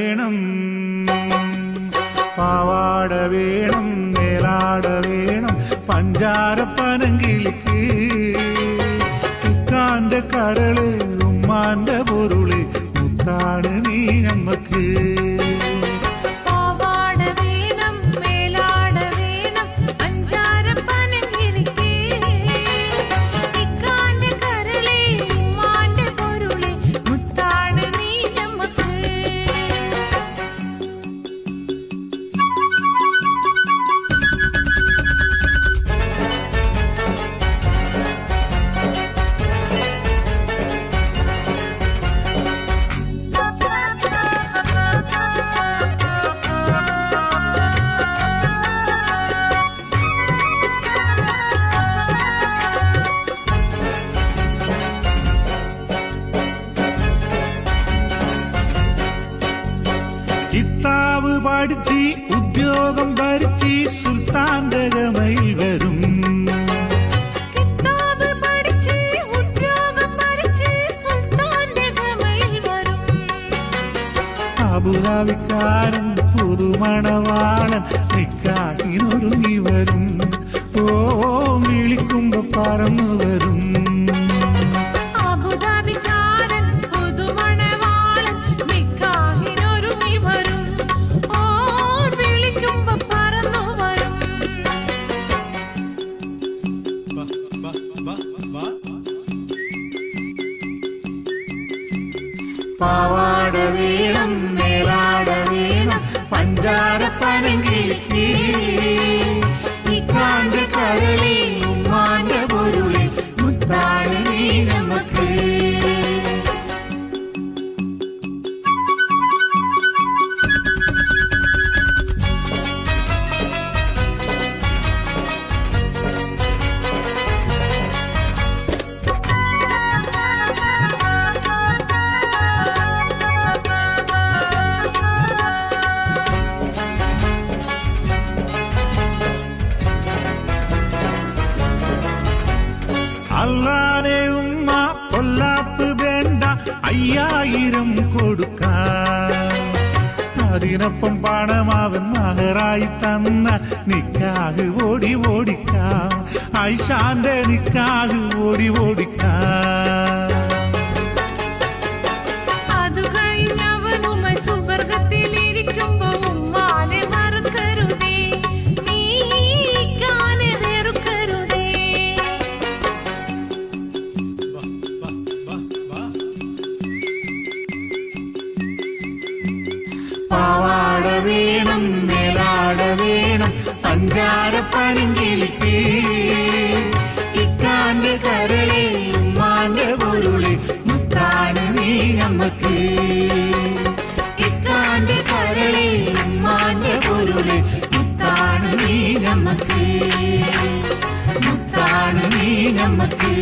വേണം, പാവാട വേണം, മേലാട വേണം, പഞ്ചാരപ്പനങ്കിളിക്ക് ഇക്കാന്റെ കരള് ഉമ്മാന്റെ പൊരുള് മുത്താണ് നീ നമ്മക്ക്. കിതാബ് പഠിച്ച് ഉദ്യോഗം ഭരിച്ച് സുൽത്താന്റെ ഗമയിൽ വരും, അബുദാബിക്കാരൻ പുതുമണവാളൻ നിക്കാഹിനൊരുങ്ങി വരും. ഓ വിളിക്കുമ്പോ പറന്നു വരും. പാവാട വേണം, മേലാട വേണം, പഞ്ചാരപ്പനങ്കിളിക്ക് ഇക്കാന്റെ കരളി ഉമ്മാന്റെ പൊരുളി മുത്താണ് നീ നമുക്ക്. അല്ലാതെ ഉമ്മ പൊല്ലാപ്പ് വേണ്ട, 5000 കൊടുക്കാം. അതിനൊപ്പം പണമാവൻ മഹറായി തന്ന നിക്കാഹ് ഓടി ഓടിക്കാം. ആയിഷാന്റെ നിക്കാഹ് ഓടി ഓടിക്കാം. പാവാട വേണം, മേലാട വേണം, പഞ്ചാരപ്പനങ്കിളിക്ക് ഇക്കാന്റെ കരളെ ഉമ്മാന്റെ പൊരുളെ മുത്താണ് നീ നമ്മക്ക്. ഇക്കാന്റെ കരളെ ഉമ്മാന്റെ പൊരുളെ മുത്താണ് നീ നമ്മക്ക്, മുത്താണ് നീ നമ്മക്ക്.